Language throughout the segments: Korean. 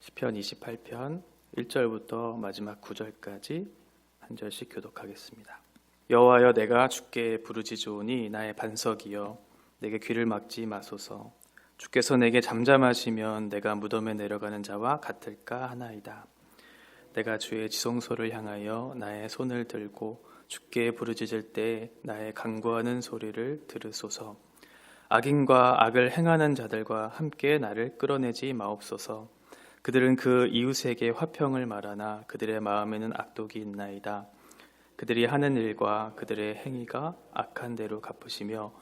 시편 28편 1절부터 마지막 9절까지 한 절씩 교독하겠습니다. 여호와여, 내가 주께 부르짖으오니 나의 반석이여, 내게 귀를 막지 마소서. 주께서 내게 잠잠하시면 내가 무덤에 내려가는 자와 같을까 하나이다. 내가 주의 지성소를 향하여 나의 손을 들고 주께 부르짖을 때 나의 간구하는 소리를 들으소서. 악인과 악을 행하는 자들과 함께 나를 끌어내지 마옵소서. 그들은 그 이웃에게 화평을 말하나 그들의 마음에는 악독이 있나이다. 그들이 하는 일과 그들의 행위가 악한 대로 갚으시며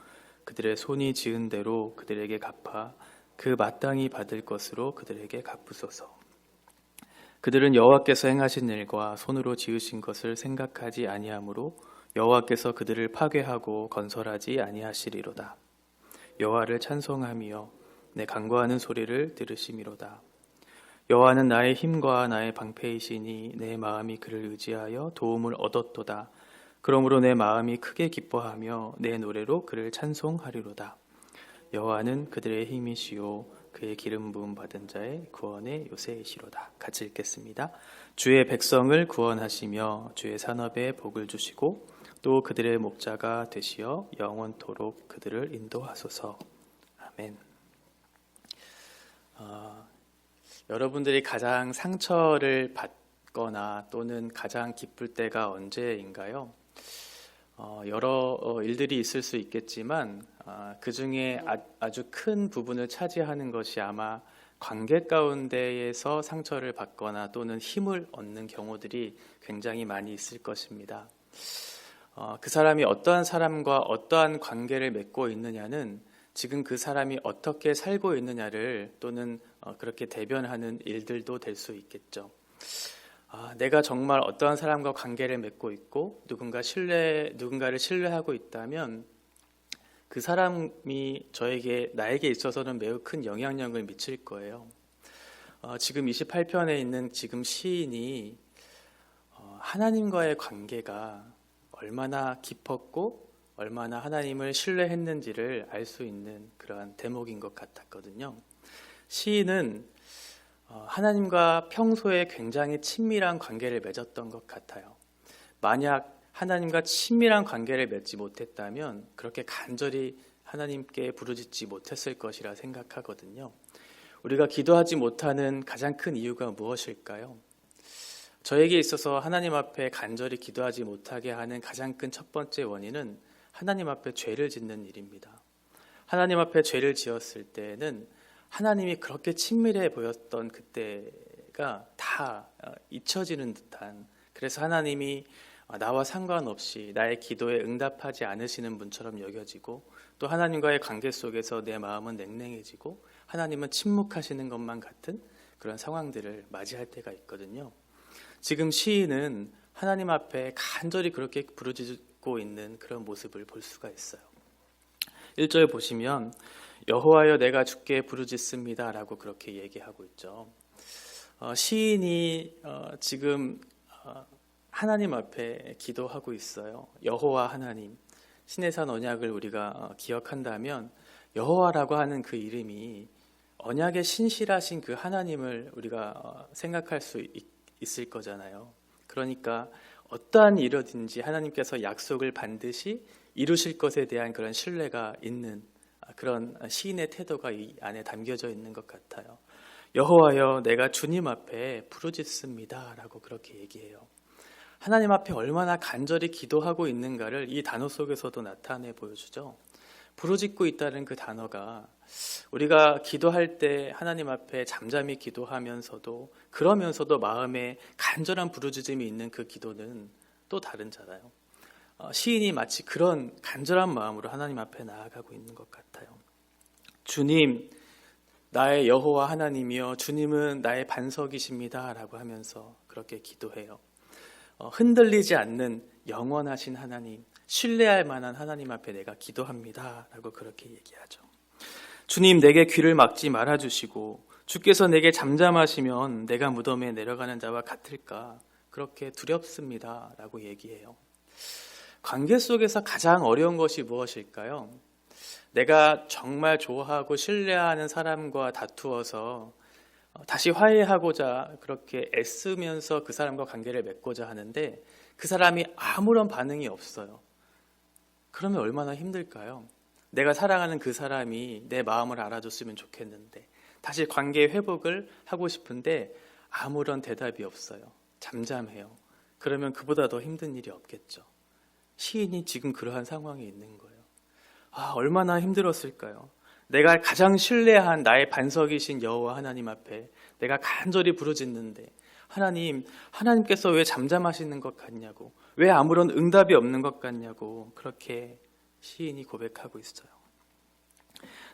그들의 손이 지은 대로 그들에게 갚아 그 마땅히 받을 것으로 그들에게 갚으소서. 그들은 여호와께서 행하신 일과 손으로 지으신 것을 생각하지 아니하므로 여호와께서 그들을 파괴하고 건설하지 아니하시리로다. 여호와를 찬송하며 내 간구하는 소리를 들으시미로다. 여호와는 나의 힘과 나의 방패이시니 내 마음이 그를 의지하여 도움을 얻었도다. 그러므로 내 마음이 크게 기뻐하며 내 노래로 그를 찬송하리로다. 여호와는 그들의 힘이시오, 그의 기름 부음 받은 자의 구원의 요새이시로다. 같이 읽겠습니다. 주의 백성을 구원하시며 주의 산업에 복을 주시고 또 그들의 목자가 되시어 영원토록 그들을 인도하소서. 아멘. 여러분들이 가장 상처를 받거나 또는 가장 기쁠 때가 언제인가요? 여러 일들이 있을 수 있겠지만 그 중에 아주 큰 부분을 차지하는 것이 아마 관계 가운데에서 상처를 받거나 또는 힘을 얻는 경우들이 굉장히 많이 있을 것입니다. 그 사람이 어떠한 사람과 어떠한 관계를 맺고 있느냐는 지금 그 사람이 어떻게 살고 있느냐를 또는 그렇게 대변하는 일들도 될 수 있겠죠. 내가 정말 어떠한 사람과 관계를 맺고 있고 누군가를 신뢰하고 있다면 그 사람이 나에게 있어서는 매우 큰 영향력을 미칠 거예요. 지금 28편에 있는 지금 시인이 하나님과의 관계가 얼마나 깊었고 얼마나 하나님을 신뢰했는지를 알 수 있는 그러한 대목인 것 같았거든요. 시인은 하나님과 평소에 굉장히 친밀한 관계를 맺었던 것 같아요. 만약 하나님과 친밀한 관계를 맺지 못했다면 그렇게 간절히 하나님께 부르짖지 못했을 것이라 생각하거든요. 우리가 기도하지 못하는 가장 큰 이유가 무엇일까요? 저에게 있어서 하나님 앞에 간절히 기도하지 못하게 하는 가장 큰 첫 번째 원인은 하나님 앞에 죄를 짓는 일입니다. 하나님 앞에 죄를 지었을 때는 하나님이 그렇게 친밀해 보였던 그때가 다 잊혀지는 듯한, 그래서 하나님이 나와 상관없이 나의 기도에 응답하지 않으시는 분처럼 여겨지고 또 하나님과의 관계 속에서 내 마음은 냉랭해지고 하나님은 침묵하시는 것만 같은 그런 상황들을 맞이할 때가 있거든요. 지금 시인은 하나님 앞에 간절히 그렇게 부르짖고 있는 그런 모습을 볼 수가 있어요. 1절 보시면 여호와여, 내가 주께 부르짖습니다 라고 그렇게 얘기하고 있죠. 시인이 지금 하나님 앞에 기도하고 있어요. 여호와 하나님, 신의 산 언약을 우리가 기억한다면 여호와라고 하는 그 이름이 언약의 신실하신 그 하나님을 우리가 생각할 수 있을 거잖아요. 그러니까 어떠한 일이든지 하나님께서 약속을 반드시 이루실 것에 대한 그런 신뢰가 있는 그런 시인의 태도가 이 안에 담겨져 있는 것 같아요. 여호와여, 내가 주님 앞에 부르짖습니다 라고 그렇게 얘기해요. 하나님 앞에 얼마나 간절히 기도하고 있는가를 이 단어 속에서도 나타내 보여주죠. 부르짖고 있다는 그 단어가 우리가 기도할 때 하나님 앞에 잠잠히 기도하면서도 그러면서도 마음에 간절한 부르짖음이 있는 그 기도는 또 다른잖아요. 시인이 마치 그런 간절한 마음으로 하나님 앞에 나아가고 있는 것 같아요. 주님, 나의 여호와 하나님이여, 주님은 나의 반석이십니다 라고 하면서 그렇게 기도해요. 흔들리지 않는 영원하신 하나님, 신뢰할 만한 하나님 앞에 내가 기도합니다 라고 그렇게 얘기하죠. 주님, 내게 귀를 막지 말아주시고 주께서 내게 잠잠하시면 내가 무덤에 내려가는 자와 같을까, 그렇게 두렵습니다 라고 얘기해요. 관계 속에서 가장 어려운 것이 무엇일까요? 내가 정말 좋아하고 신뢰하는 사람과 다투어서 다시 화해하고자 그렇게 애쓰면서 그 사람과 관계를 맺고자 하는데 그 사람이 아무런 반응이 없어요. 그러면 얼마나 힘들까요? 내가 사랑하는 그 사람이 내 마음을 알아줬으면 좋겠는데 다시 관계 회복을 하고 싶은데 아무런 대답이 없어요. 잠잠해요. 그러면 그보다 더 힘든 일이 없겠죠. 시인이 지금 그러한 상황에 있는 거예요. 얼마나 힘들었을까요? 내가 가장 신뢰한 나의 반석이신 여호와 하나님 앞에 내가 간절히 부르짖는데 하나님께서 왜 잠잠하시는 것 같냐고, 왜 아무런 응답이 없는 것 같냐고 그렇게 시인이 고백하고 있어요.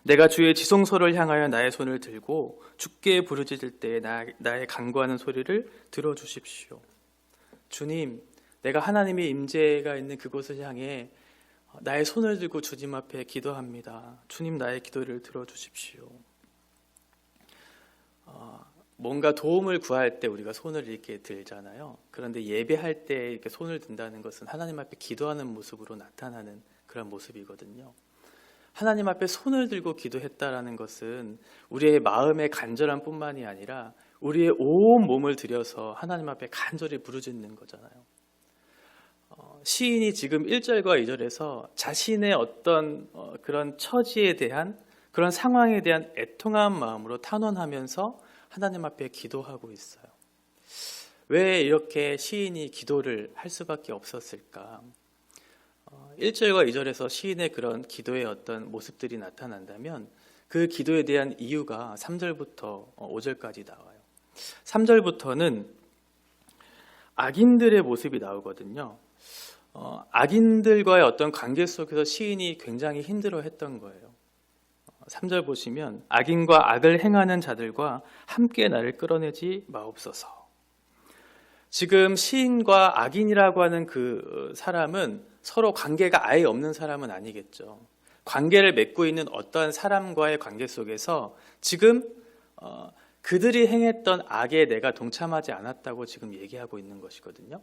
내가 주의 지성소를 향하여 나의 손을 들고 주께 부르짖을 때에 나의 간구하는 소리를 들어주십시오. 주님, 내가 하나님의 임재가 있는 그곳을 향해 나의 손을 들고 주님 앞에 기도합니다. 주님, 나의 기도를 들어주십시오. 뭔가 도움을 구할 때 우리가 손을 이렇게 들잖아요. 그런데 예배할 때 이렇게 손을 든다는 것은 하나님 앞에 기도하는 모습으로 나타나는 그런 모습이거든요. 하나님 앞에 손을 들고 기도했다라는 것은 우리의 마음의 간절함 뿐만이 아니라 우리의 온 몸을 들여서 하나님 앞에 간절히 부르짖는 거잖아요. 시인이 지금 1절과 2절에서 자신의 어떤 그런 처지에 대한 그런 상황에 대한 애통한 마음으로 탄원하면서 하나님 앞에 기도하고 있어요. 왜 이렇게 시인이 기도를 할 수밖에 없었을까? 1절과 2절에서 시인의 그런 기도의 어떤 모습들이 나타난다면 그 기도에 대한 이유가 3절부터 5절까지 나와요. 3절부터는 악인들의 모습이 나오거든요. 악인들과의 어떤 관계 속에서 시인이 굉장히 힘들어했던 거예요. 3절 보시면 악인과 악을 행하는 자들과 함께 나를 끌어내지 마옵소서. 지금 시인과 악인이라고 하는 그 사람은 서로 관계가 아예 없는 사람은 아니겠죠. 관계를 맺고 있는 어떠한 사람과의 관계 속에서 지금 그들이 행했던 악에 내가 동참하지 않았다고 지금 얘기하고 있는 것이거든요.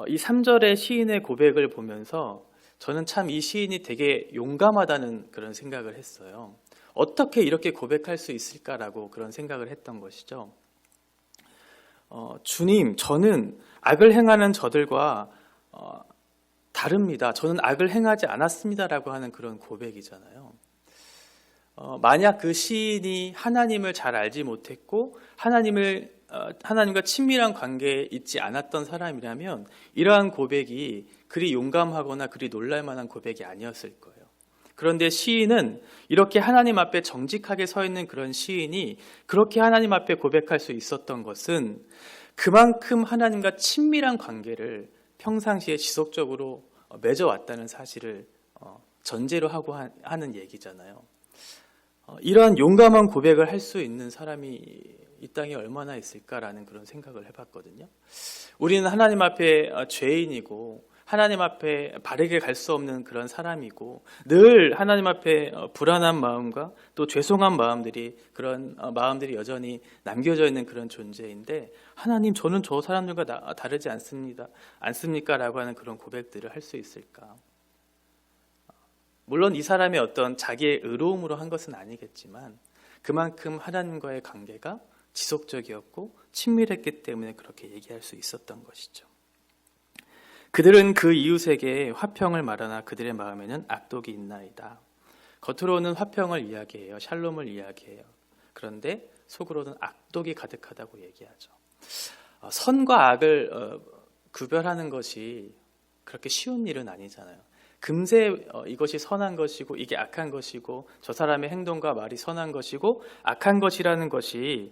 이 3절의 시인의 고백을 보면서 저는 참 이 시인이 되게 용감하다는 그런 생각을 했어요. 어떻게 이렇게 고백할 수 있을까라고 그런 생각을 했던 것이죠. 주님, 저는 악을 행하는 저들과 다릅니다. 저는 악을 행하지 않았습니다라고 하는 그런 고백이잖아요. 만약 그 시인이 하나님을 잘 알지 못했고 하나님과 친밀한 관계에 있지 않았던 사람이라면 이러한 고백이 그리 용감하거나 그리 놀랄 만한 고백이 아니었을 거예요. 그런데 시인은 이렇게 하나님 앞에 정직하게 서 있는 그런 시인이 그렇게 하나님 앞에 고백할 수 있었던 것은 그만큼 하나님과 친밀한 관계를 평상시에 지속적으로 맺어왔다는 사실을 전제로 하고 하는 얘기잖아요. 이러한 용감한 고백을 할 수 있는 사람이 이 땅에 얼마나 있을까라는 그런 생각을 해봤거든요. 우리는 하나님 앞에 죄인이고 하나님 앞에 바르게 갈 수 없는 그런 사람이고 늘 하나님 앞에 불안한 마음과 또 죄송한 마음들이 그런 마음들이 여전히 남겨져 있는 그런 존재인데 하나님, 저는 저 사람들과 다르지 않습니까? 라고 하는 그런 고백들을 할 수 있을까? 물론 이 사람의 어떤 자기의 의로움으로 한 것은 아니겠지만 그만큼 하나님과의 관계가 지속적이었고 친밀했기 때문에 그렇게 얘기할 수 있었던 것이죠. 그들은 그 이웃에게 화평을 말하나 그들의 마음에는 악독이 있나이다. 겉으로는 화평을 이야기해요. 샬롬을 이야기해요. 그런데 속으로는 악독이 가득하다고 얘기하죠. 선과 악을 구별하는 것이 그렇게 쉬운 일은 아니잖아요. 금세 이것이 선한 것이고 이게 악한 것이고 저 사람의 행동과 말이 선한 것이고 악한 것이라는 것이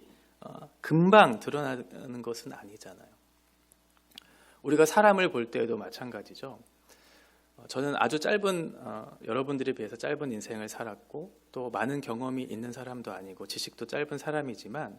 금방 드러나는 것은 아니잖아요. 우리가 사람을 볼 때에도 마찬가지죠. 저는 아주 짧은 여러분들에 비해서 짧은 인생을 살았고 또 많은 경험이 있는 사람도 아니고 지식도 짧은 사람이지만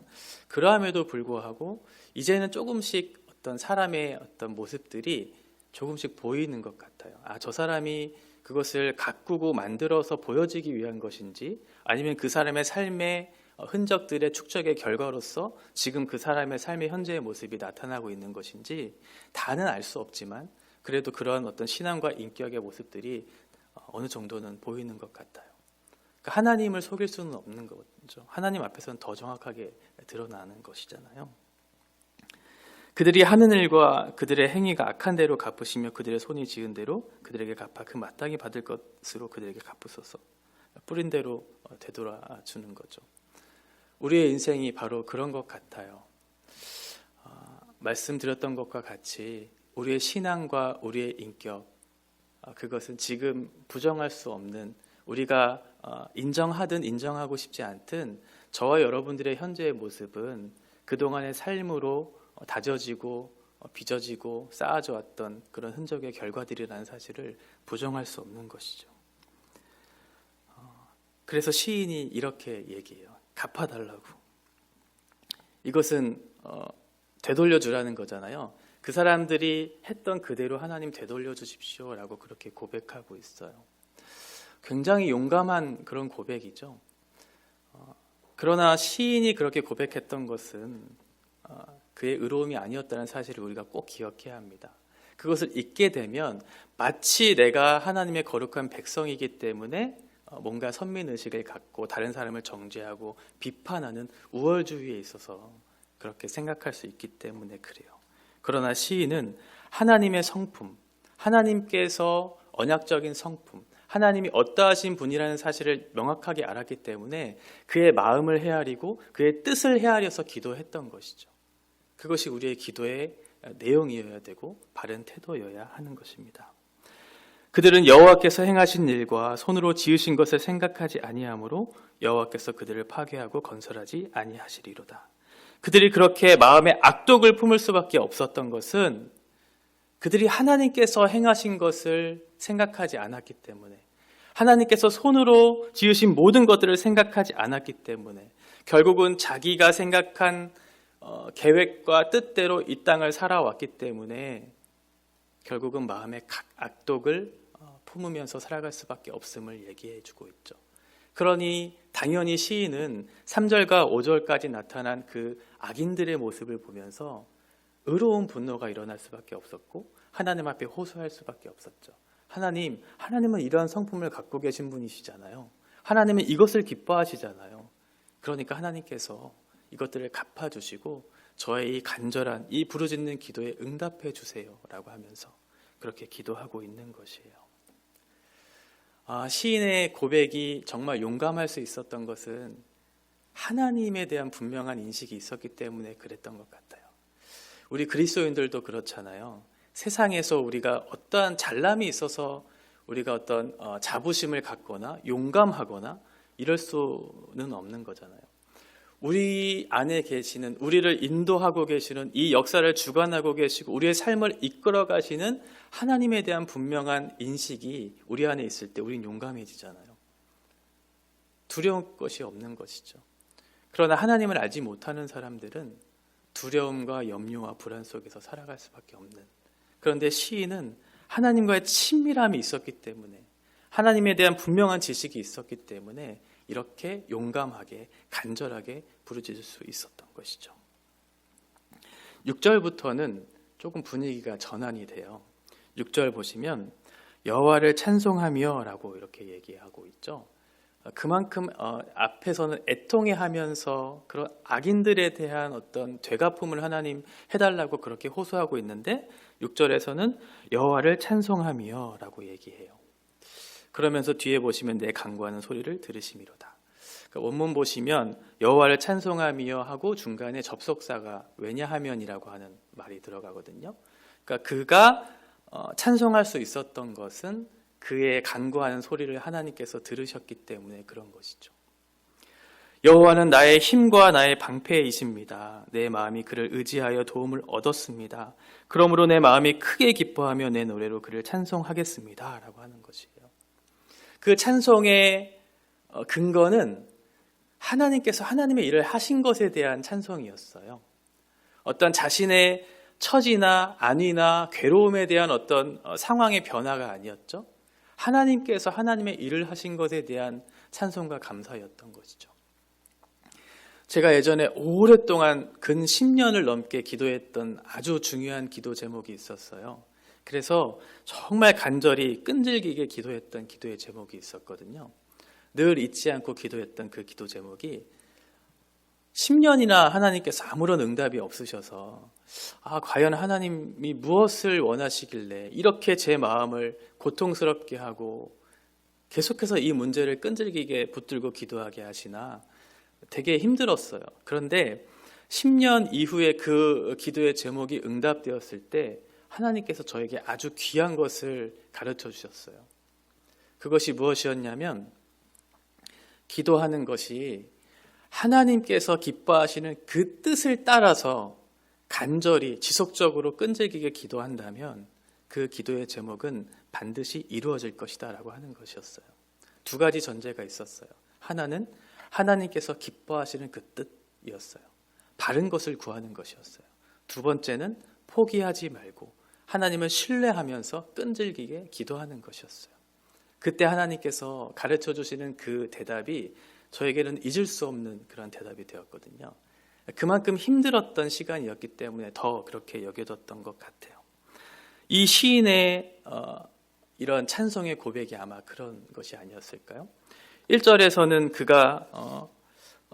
그러함에도 불구하고 이제는 조금씩 어떤 사람의 어떤 모습들이 조금씩 보이는 것 같아요. 저 사람이 그것을 가꾸고 만들어서 보여지기 위한 것인지 아니면 그 사람의 삶의 흔적들의 축적의 결과로서 지금 그 사람의 삶의 현재의 모습이 나타나고 있는 것인지 다는 알 수 없지만 그래도 그런 어떤 신앙과 인격의 모습들이 어느 정도는 보이는 것 같아요. 그러니까 하나님을 속일 수는 없는 하나님 앞에서는 더 정확하게 드러나는 것이잖아요. 그들이 하는 일과 그들의 행위가 악한 대로 갚으시며 그들의 손이 지은 대로 그들에게 갚아 그 마땅히 받을 것으로 그들에게 갚으소서. 뿌린 대로 되돌아주는 거죠. 우리의 인생이 바로 그런 것 같아요. 말씀드렸던 것과 같이 우리의 신앙과 우리의 인격, 그것은 지금 부정할 수 없는, 우리가 인정하든 인정하고 싶지 않든 저와 여러분들의 현재의 모습은 그동안의 삶으로 다져지고 빚어지고 쌓아져 왔던 그런 흔적의 결과들이라는 사실을 부정할 수 없는 것이죠. 그래서 시인이 이렇게 얘기해요. 갚아달라고. 이것은 되돌려주라는 거잖아요. 그 사람들이 했던 그대로 하나님 되돌려 주십시오라고 그렇게 고백하고 있어요. 굉장히 용감한 그런 고백이죠. 그러나 시인이 그렇게 고백했던 것은 그의 의로움이 아니었다는 사실을 우리가 꼭 기억해야 합니다. 그것을 잊게 되면 마치 내가 하나님의 거룩한 백성이기 때문에 뭔가 선민의식을 갖고 다른 사람을 정죄하고 비판하는 우월주의에 있어서 그렇게 생각할 수 있기 때문에 그래요. 그러나 시인은 하나님의 성품, 하나님께서 언약적인 성품, 하나님이 어떠하신 분이라는 사실을 명확하게 알았기 때문에 그의 마음을 헤아리고 그의 뜻을 헤아려서 기도했던 것이죠. 그것이 우리의 기도의 내용이어야 되고 바른 태도여야 하는 것입니다. 그들은 여호와께서 행하신 일과 손으로 지으신 것을 생각하지 아니하므로 여호와께서 그들을 파괴하고 건설하지 아니하시리로다. 그들이 그렇게 마음에 악독을 품을 수밖에 없었던 것은 그들이 하나님께서 행하신 것을 생각하지 않았기 때문에, 하나님께서 손으로 지으신 모든 것들을 생각하지 않았기 때문에, 결국은 자기가 생각한 계획과 뜻대로 이 땅을 살아왔기 때문에 결국은 마음에 악독을 품으면서 살아갈 수밖에 없음을 얘기해 주고 있죠. 그러니 당연히 시인은 3절과 5절까지 나타난 그 악인들의 모습을 보면서 의로운 분노가 일어날 수밖에 없었고 하나님 앞에 호소할 수밖에 없었죠. 하나님은 이러한 성품을 갖고 계신 분이시잖아요. 하나님은 이것을 기뻐하시잖아요. 그러니까 하나님께서 이것들을 갚아주시고 저의 이 간절한 이 부르짖는 기도에 응답해 주세요라고 하면서 그렇게 기도하고 있는 것이에요. 시인의 고백이 정말 용감할 수 있었던 것은 하나님에 대한 분명한 인식이 있었기 때문에 그랬던 것 같아요. 우리 그리스도인들도 그렇잖아요. 세상에서 우리가 어떠한 잘남이 있어서 우리가 어떤 자부심을 갖거나 용감하거나 이럴 수는 없는 거잖아요. 우리 안에 계시는, 우리를 인도하고 계시는, 이 역사를 주관하고 계시고 우리의 삶을 이끌어 가시는 하나님에 대한 분명한 인식이 우리 안에 있을 때 우린 용감해지잖아요. 두려울 것이 없는 것이죠. 그러나 하나님을 알지 못하는 사람들은 두려움과 염려와 불안 속에서 살아갈 수밖에 없는, 그런데 시인은 하나님과의 친밀함이 있었기 때문에, 하나님에 대한 분명한 지식이 있었기 때문에 이렇게 용감하게 간절하게 부르짖을 수 있었던 것이죠. 6절부터는 조금 분위기가 전환이 돼요. 6절 보시면 여호와를 찬송하며 라고 이렇게 얘기하고 있죠. 그만큼 앞에서는 애통해하면서 그런 악인들에 대한 어떤 되갚음을 하나님 해달라고 그렇게 호소하고 있는데 6절에서는 여호와를 찬송하며 라고 얘기해요. 그러면서 뒤에 보시면 내 간구하는 소리를 들으심이로다. 그러니까 원문 보시면 여호와를 찬송하며 하고 중간에 접속사가 왜냐하면이라고 하는 말이 들어가거든요. 그러니까 그가 찬송할 수 있었던 것은 그의 간구하는 소리를 하나님께서 들으셨기 때문에 그런 것이죠. 여호와는 나의 힘과 나의 방패이십니다. 내 마음이 그를 의지하여 도움을 얻었습니다. 그러므로 내 마음이 크게 기뻐하며 내 노래로 그를 찬송하겠습니다. 라고 하는 것이에요. 그 찬송의 근거는 하나님께서 하나님의 일을 하신 것에 대한 찬송이었어요. 어떤 자신의 처지나 안위나 괴로움에 대한 어떤 상황의 변화가 아니었죠. 하나님께서 하나님의 일을 하신 것에 대한 찬송과 감사였던 것이죠. 제가 예전에 오랫동안 근 10년을 넘게 기도했던 아주 중요한 기도 제목이 있었어요. 그래서 정말 간절히 끈질기게 기도했던 기도의 제목이 있었거든요. 늘 잊지 않고 기도했던 그 기도 제목이 10년이나 하나님께서 아무런 응답이 없으셔서 과연 하나님이 무엇을 원하시길래 이렇게 제 마음을 고통스럽게 하고 계속해서 이 문제를 끈질기게 붙들고 기도하게 하시나 되게 힘들었어요. 그런데 10년 이후에 그 기도의 제목이 응답되었을 때 하나님께서 저에게 아주 귀한 것을 가르쳐 주셨어요. 그것이 무엇이었냐면 기도하는 것이 하나님께서 기뻐하시는 그 뜻을 따라서 간절히 지속적으로 끈질기게 기도한다면 그 기도의 제목은 반드시 이루어질 것이다 라고 하는 것이었어요. 두 가지 전제가 있었어요. 하나는 하나님께서 기뻐하시는 그 뜻이었어요. 바른 것을 구하는 것이었어요. 두 번째는 포기하지 말고 하나님을 신뢰하면서 끈질기게 기도하는 것이었어요. 그때 하나님께서 가르쳐 주시는 그 대답이 저에게는 잊을 수 없는 그런 대답이 되었거든요. 그만큼 힘들었던 시간이었기 때문에 더 그렇게 여겨졌던 것 같아요. 이 시인의 이런 찬송의 고백이 아마 그런 것이 아니었을까요? 1절에서는 그가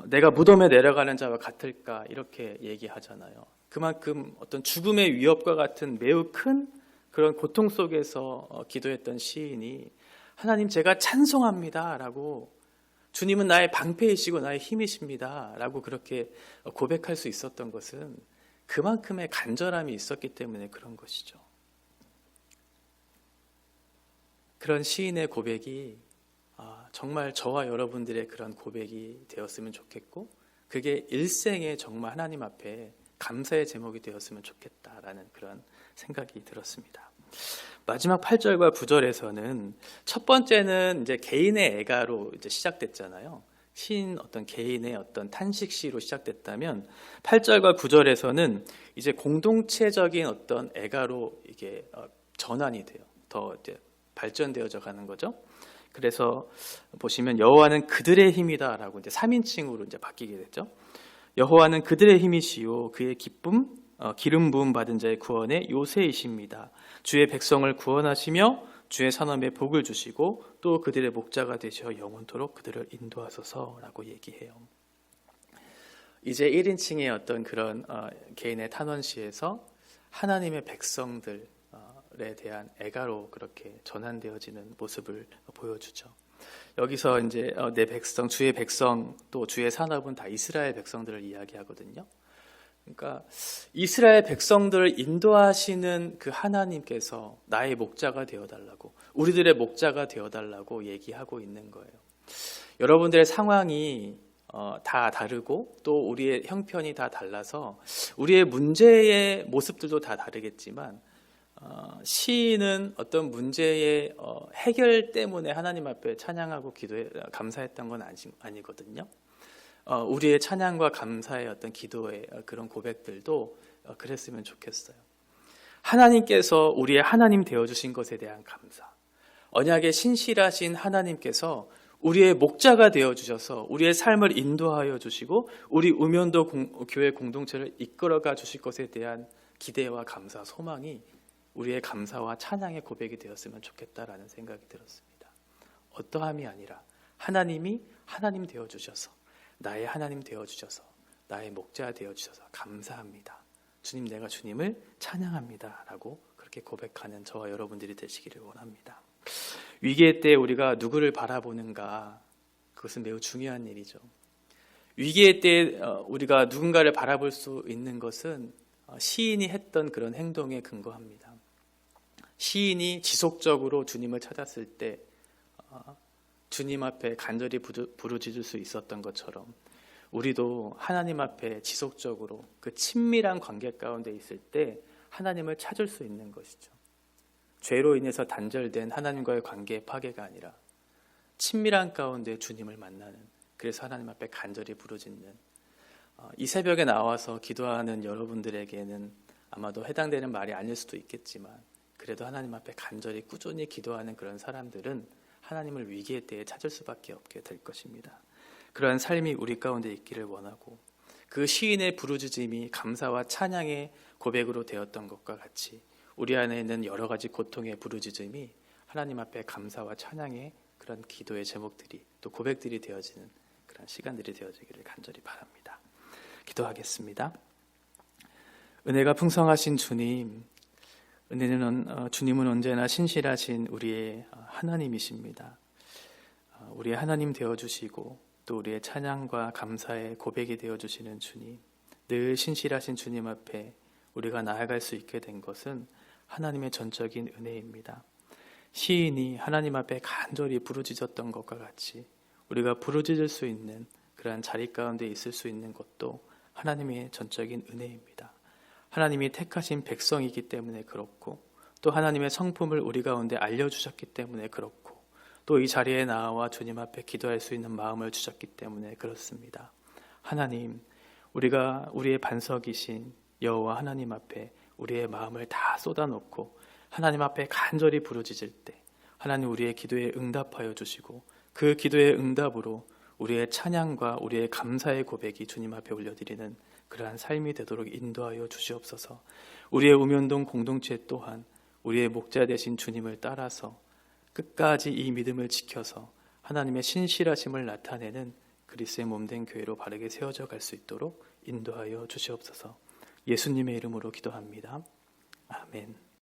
내가 무덤에 내려가는 자와 같을까 이렇게 얘기하잖아요. 그만큼 어떤 죽음의 위협과 같은 매우 큰 그런 고통 속에서 기도했던 시인이 하나님 제가 찬송합니다 라고 주님은 나의 방패이시고 나의 힘이십니다 라고 그렇게 고백할 수 있었던 것은 그만큼의 간절함이 있었기 때문에 그런 것이죠. 그런 시인의 고백이 정말 저와 여러분들의 그런 고백이 되었으면 좋겠고 그게 일생에 정말 하나님 앞에 감사의 제목이 되었으면 좋겠다라는 그런 생각이 들었습니다. 마지막 8절과 9절에서는 첫 번째는 이제 개인의 애가로 이제 시작됐잖아요. 시인 어떤 개인의 어떤 탄식시로 시작됐다면 8절과 9절에서는 이제 공동체적인 어떤 애가로 이게 전환이 돼요. 더 이제 발전되어져 가는 거죠. 그래서 보시면 여호와는 그들의 힘이다라고 이제 3인칭으로 이제 바뀌게 됐죠. 여호와는 그들의 힘이시요 그의 기쁨 기름 부음 받은 자의 구원의 요새이십니다. 주의 백성을 구원하시며 주의 산업에 복을 주시고 또 그들의 목자가 되셔 영원토록 그들을 인도하소서라고 얘기해요. 이제 1인칭의 어떤 그런 개인의 탄원시에서 하나님의 백성들에 대한 애가로 그렇게 전환되어지는 모습을 보여주죠. 여기서 이제 내 백성, 주의 백성 또 주의 산업은 다 이스라엘 백성들을 이야기하거든요. 그러니까 이스라엘 백성들을 인도하시는 그 하나님께서 나의 목자가 되어달라고 우리들의 목자가 되어달라고 얘기하고 있는 거예요. 여러분들의 상황이 다 다르고 또 우리의 형편이 다 달라서 우리의 문제의 모습들도 다 다르겠지만 시인은 어떤 문제의 해결 때문에 하나님 앞에 찬양하고 기도해 감사했던 건 아니거든요. 우리의 찬양과 감사의 어떤 기도의 그런 고백들도 그랬으면 좋겠어요. 하나님께서 우리의 하나님 되어주신 것에 대한 감사, 언약의 신실하신 하나님께서 우리의 목자가 되어주셔서 우리의 삶을 인도하여 주시고 우리 우면도 교회 공동체를 이끌어가 주실 것에 대한 기대와 감사, 소망이 우리의 감사와 찬양의 고백이 되었으면 좋겠다라는 생각이 들었습니다. 어떠함이 아니라 하나님이 하나님 되어주셔서 나의 하나님 되어주셔서 나의 목자 되어주셔서 감사합니다. 주님 내가 주님을 찬양합니다 라고 그렇게 고백하는 저와 여러분들이 되시기를 원합니다. 위기의 때 우리가 누구를 바라보는가 그것은 매우 중요한 일이죠. 위기의 때 우리가 누군가를 바라볼 수 있는 것은 시인이 했던 그런 행동에 근거합니다. 시인이 지속적으로 주님을 찾았을 때 주님 앞에 간절히 부르짖을 수 있었던 것처럼 우리도 하나님 앞에 지속적으로 그 친밀한 관계 가운데 있을 때 하나님을 찾을 수 있는 것이죠. 죄로 인해서 단절된 하나님과의 관계의 파괴가 아니라 친밀한 가운데 주님을 만나는, 그래서 하나님 앞에 간절히 부르짖는, 이 새벽에 나와서 기도하는 여러분들에게는 아마도 해당되는 말이 아닐 수도 있겠지만 그래도 하나님 앞에 간절히 꾸준히 기도하는 그런 사람들은 하나님을 위기의 때에 찾을 수밖에 없게 될 것입니다. 그러한 삶이 우리 가운데 있기를 원하고 그 시인의 부르짖음이 감사와 찬양의 고백으로 되었던 것과 같이 우리 안에 있는 여러 가지 고통의 부르짖음이 하나님 앞에 감사와 찬양의 그런 그런 기도의 제목들이 또 고백들이 되어지는 그런 시간들이 되어지기를 간절히 바랍니다. 기도하겠습니다. 은혜가 풍성하신 주님, 주님은 언제나 신실하신 우리의 하나님이십니다. 우리의 하나님 되어주시고 또 우리의 찬양과 감사의 고백이 되어주시는 주님, 늘 신실하신 주님 앞에 우리가 나아갈 수 있게 된 것은 하나님의 전적인 은혜입니다. 시인이 하나님 앞에 간절히 부르짖었던 것과 같이 우리가 부르짖을 수 있는 그러한 자리 가운데 있을 수 있는 것도 하나님의 전적인 은혜입니다. 하나님이 택하신 백성이기 때문에 그렇고 또 하나님의 성품을 우리 가운데 알려주셨기 때문에 그렇고 또 이 자리에 나와 주님 앞에 기도할 수 있는 마음을 주셨기 때문에 그렇습니다. 하나님, 우리가 우리의 반석이신 여호와 하나님 앞에 우리의 마음을 다 쏟아놓고 하나님 앞에 간절히 부르짖을 때 하나님 우리의 기도에 응답하여 주시고 그 기도의 응답으로 우리의 찬양과 우리의 감사의 고백이 주님 앞에 올려드리는 그러한 삶이 되도록 인도하여 주시옵소서. 우리의 우면동 공동체 또한 우리의 목자 되신 주님을 따라서 끝까지 이 믿음을 지켜서 하나님의 신실하심을 나타내는 그리스도의 몸된 교회로 바르게 세워져 갈 수 있도록 인도하여 주시옵소서. 예수님의 이름으로 기도합니다. 아멘.